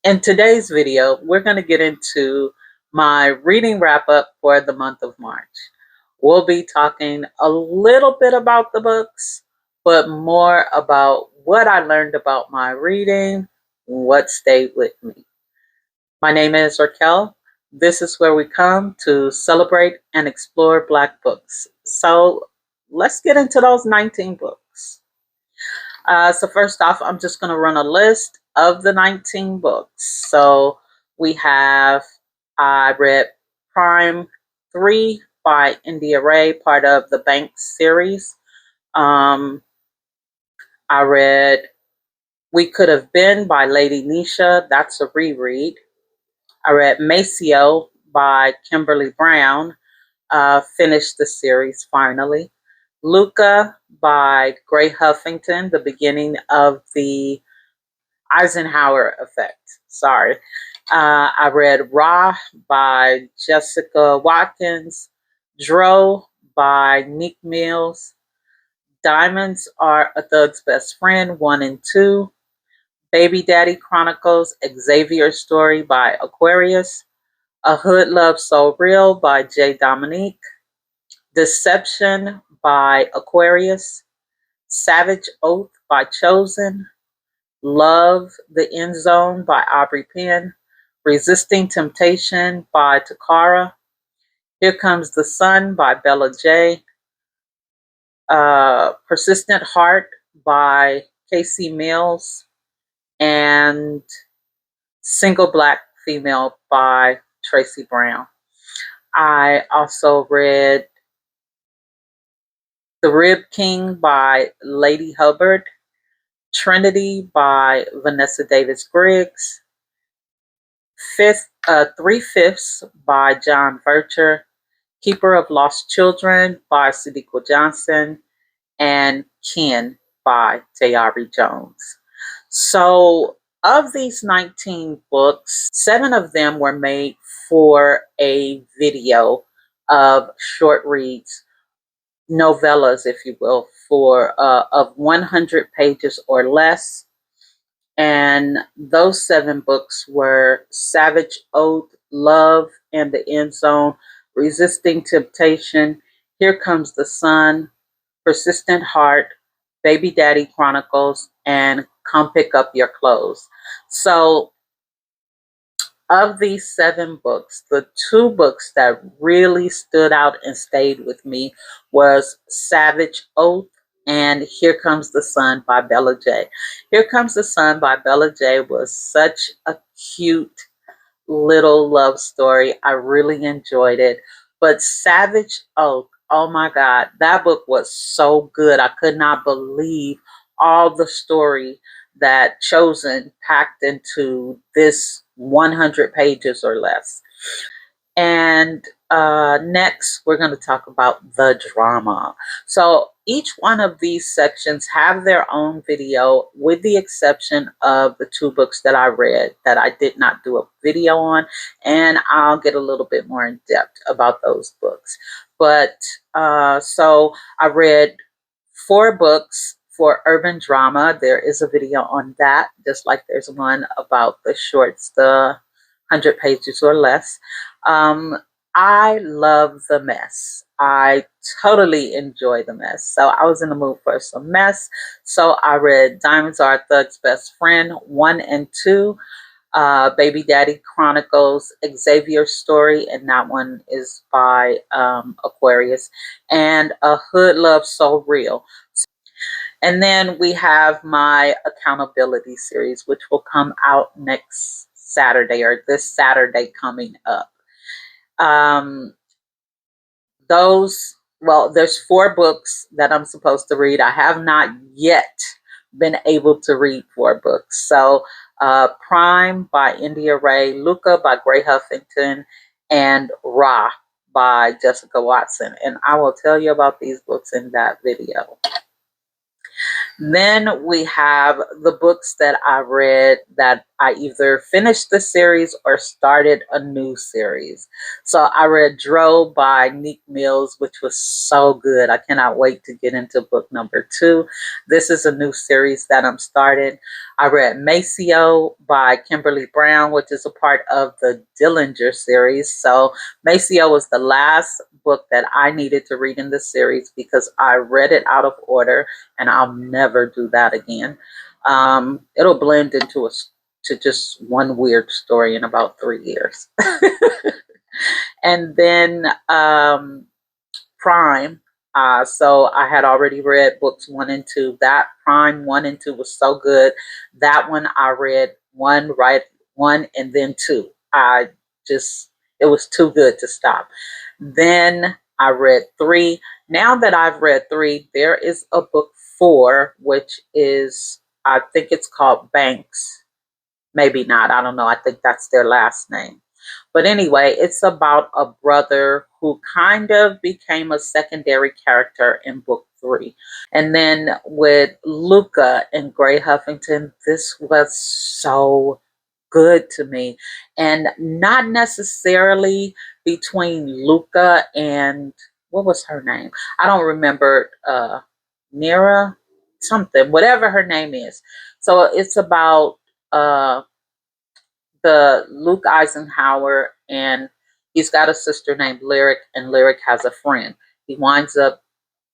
In today's video, we're going to get into my reading wrap up for the month of March. We'll be talking a little bit about the books, but more about what I learned about my reading, what stayed with me. My name is Raquel. This is where we come to celebrate and explore Black books. So let's get into those 19 books. So first off, I'm just going to run a list of the 19 books. So I read Prime 3 by India Ray, part of the Bank series. I read We Could Have Been by Lady Nisha. That's a reread. I read Maceo by Kimberly Brown. Finished the series finally. Luca by Gray Huffington, the beginning of the Eisenhower Effect. Sorry. I read Ra by Jessica Watkins, Dro by Nick Mills, Diamonds Are a Thug's Best Friend 1 and 2, Baby Daddy Chronicles, Xavier's Story by Aquarius, A Hood Love So Real by J. Dominique, Deception by Aquarius, Savage Oath by Chosen, Love, The End Zone by Aubrey Penn, Resisting Temptation by Takara, Here Comes the Sun by Bella J, Persistent Heart by Casey Mills, and Single Black Female by Tracy Brown. I also read The Rib King by Lady Hubbard, Trinity by Vanessa Davis Griggs, Three Fifths by John Vercher, Keeper of Lost Children by Sadiqa Johnson, and Ken by Tayari Jones. So of these 19 books, 7 of them were made for a video of short reads, novellas, if you will, of 100 pages or less. And those 7 books were Savage Oath, Love and the End Zone, Resisting Temptation, Here Comes the Sun, Persistent Heart, Baby Daddy Chronicles, and Come Pick Up Your Clothes. So of these 7 books, the 2 books that really stood out and stayed with me was Savage Oath and Here Comes the Sun by Bella J. Here Comes the Sun by Bella J was such a cute little love story. I really enjoyed it. But Savage Oath, oh my God, that book was so good. I could not believe all the story that Chosen packed into this 100 pages or less. And next, we're going to talk about the drama. So each one of these sections have their own video, with the exception of the 2 books that I read that I did not do a video on, and I'll get a little bit more in depth about those books. But so I read 4 books for urban drama. There is a video on that, just like there's one about the shorts, the 100 pages or less. I love The Mess. I totally enjoy The Mess. So I was in the mood for some mess. So I read Diamonds Are a Thug's Best Friend 1 and 2, Baby Daddy Chronicles, Xavier's Story, and that one is by Aquarius, and A Hood Love So Real. And then we have my accountability series, which will come out next Saturday, or this Saturday coming up. There's 4 books that I'm supposed to read. I have not yet been able to read 4 books. So Prime by India Ray, Luca by Gray Huffington, and Ra by Jessica Watson. And I will tell you about these books in that video. Then we have the books that I read that I either finished the series or started a new series. So I read Dro by Neek Mills, which was so good. I cannot wait to get into book number 2. This is a new series that I'm starting. I read Maceo by Kimberly Brown, which is a part of the Dillinger series. So Maceo was the last book that I needed to read in this series because I read it out of order, and I'll never do that again. It'll blend into to just one weird story in about 3 years. And then Prime. So I had already read books 1 and 2. That Prime 1 and 2 was so good. That one I read one and then 2. It was too good to stop. Then I read 3. Now that I've read 3, there is a book 4, which is, I think it's called Banks. Maybe not. I don't know. I think that's their last name. But anyway, it's about a brother who kind of became a secondary character in book 3. And then with Luca and Gray Huffington, this was so good to me. And not necessarily between Luca and, what was her name? I don't remember, Nira, something, whatever her name is. So it's about the Luke Eisenhower, and he's got a sister named Lyric, and Lyric has a friend. He winds up,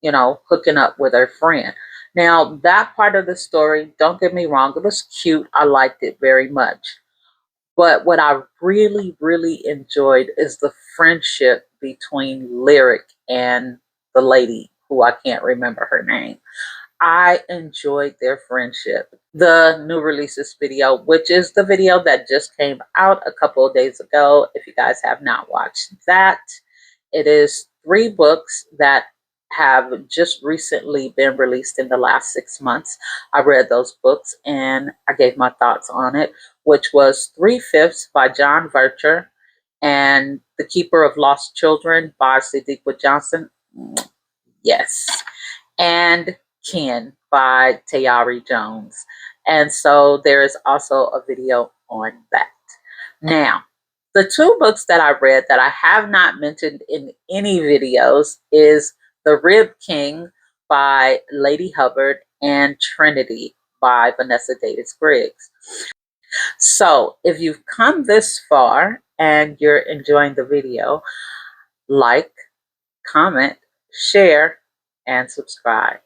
hooking up with her friend. Now, that part of the story, don't get me wrong, it was cute. I liked it very much. But what I really, really enjoyed is the friendship between Lyric and the lady who I can't remember her name. I enjoyed their friendship. The new releases video, which is the video that just came out a couple of days ago. If you guys have not watched that, it is 3 books that have just recently been released in the last 6 months. I read those books and I gave my thoughts on it, which was 3/5 by John Vircher and The Keeper of Lost Children by Sadiqa Johnson. Yes. And Ken by Tayari Jones. And so there is also a video on that. Now, the 2 books that I read that I have not mentioned in any videos is The Rib King by Lady Hubbard and Trinity by Vanessa Davis Briggs. So if you've come this far and you're enjoying the video, like, comment, share, and subscribe.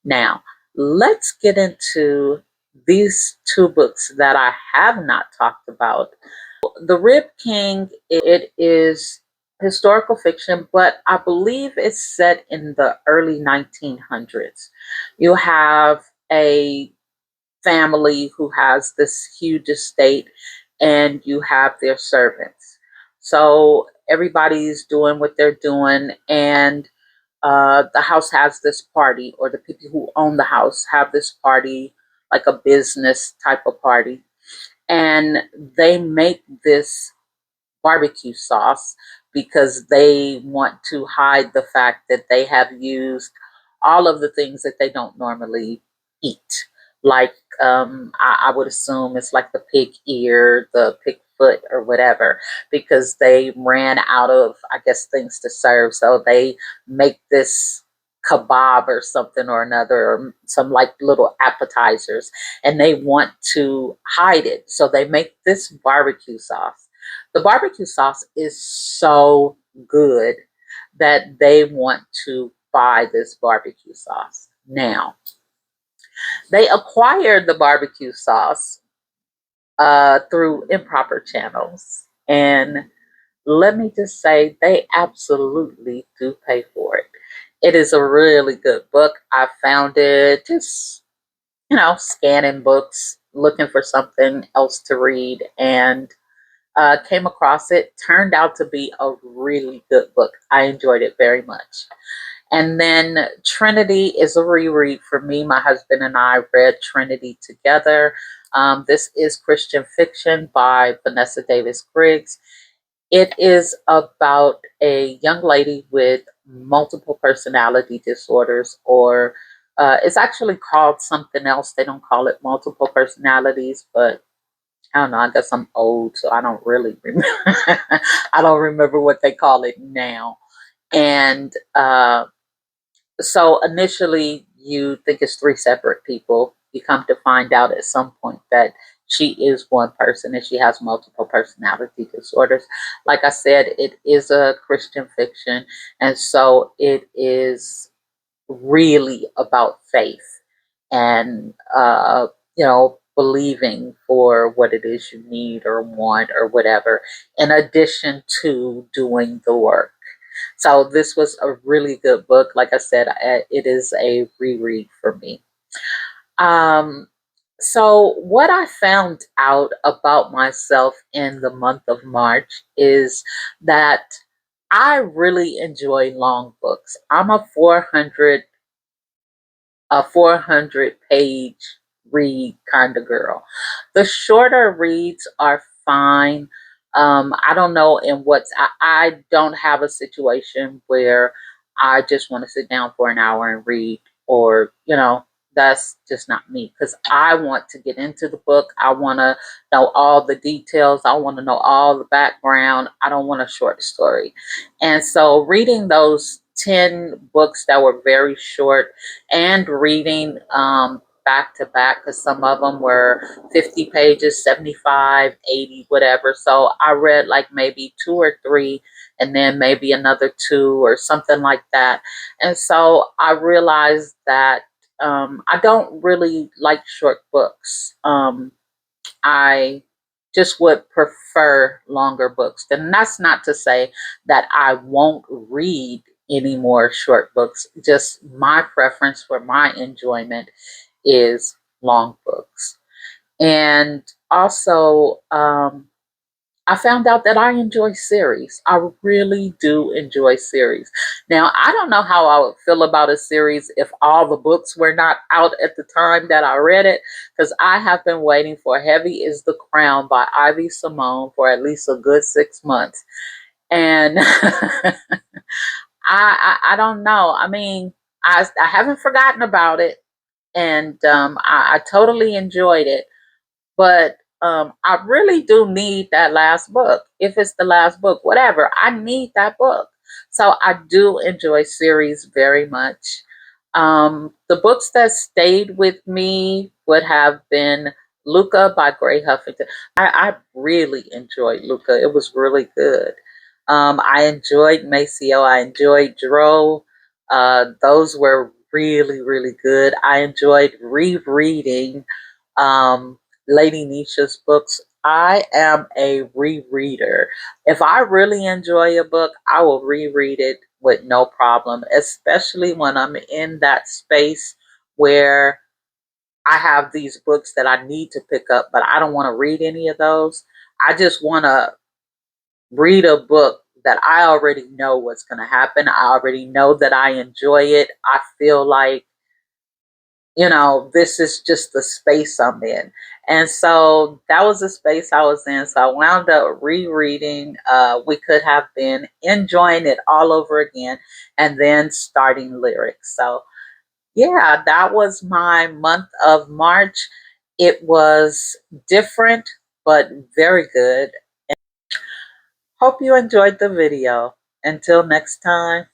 Now, let's get into these 2 books that I have not talked about. The Rib King, it is historical fiction, but I believe it's set in the early 1900s. You have a family who has this huge estate, and you have their servants. So everybody's doing what they're doing, and the house has this party, or the people who own the house have this party, like a business type of party. And they make this barbecue sauce because they want to hide the fact that they have used all of the things that they don't normally eat. Like, I would assume it's like the pig ear, the pig foot, or whatever, because they ran out of, I guess, things to serve. So they make this kebab or something or another, or some like little appetizers, and they want to hide it. So they make this barbecue sauce. The barbecue sauce is so good that they want to buy this barbecue sauce. Now, they acquired the barbecue sauce through improper channels. And let me just say, they absolutely do pay for it. It is a really good book. I found it just, scanning books, looking for something else to read, and came across it. Turned out to be a really good book. I enjoyed it very much. And then Trinity is a reread for me. My husband and I read Trinity together. This is Christian fiction by Vanessa Davis Briggs. It is about a young lady with multiple personality disorders, or it's actually called something else. They don't call it multiple personalities, but I don't know. I guess I'm old, so I don't really remember. I don't remember what they call it now. And so initially, you think it's three separate people. You come to find out at some point that she is one person and she has multiple personality disorders. Like I said, it is a Christian fiction, and so it is really about faith and believing for what it is you need or want or whatever, in addition to doing the work. So this was a really good book. Like I said, it is a reread for me. um so what I found out about myself in the month of March is that I really enjoy long books. I'm a 400 page read kind of girl. The shorter reads are fine. I don't know in I don't have a situation where I just want to sit down for an hour and read, or, that's just not me, because I want to get into the book. I want to know all the details. I want to know all the background. I don't want a short story. And so reading those 10 books that were very short, and reading back to back, because some of them were 50 pages, 75, 80, whatever. So I read like maybe two or three, and then maybe another two or something like that. And so I realized that I don't really like short books. I just would prefer longer books. And that's not to say that I won't read any more short books. Just my preference for my enjoyment is long books. And also, I found out that I enjoy series. I really do enjoy series. Now, I don't know how I would feel about a series if all the books were not out at the time that I read it, because I have been waiting for Heavy is the Crown by Ivy Simone for at least a good 6 months. And I don't know. I mean, I haven't forgotten about it, and I totally enjoyed it. But I really do need that last book. If it's the last book, whatever, I need that book. So I do enjoy series very much. The books that stayed with me would have been Luca by Gray Huffington. I really enjoyed Luca. It was really good. I enjoyed Maceo. I enjoyed Dro. Those were really, really good. I enjoyed rereading Lady Nisha's books. I am a rereader. If I really enjoy a book, I will reread it with no problem, especially when I'm in that space where I have these books that I need to pick up, but I don't want to read any of those. I just want to read a book that I already know what's going to happen. I already know that I enjoy it. I feel like, this is just the space I'm in. And so that was the space I was in. So I wound up rereading We Could Have Been, enjoying it all over again, and then starting lyrics. So yeah, that was my month of March. It was different, but very good. Hope you enjoyed the video. Until next time.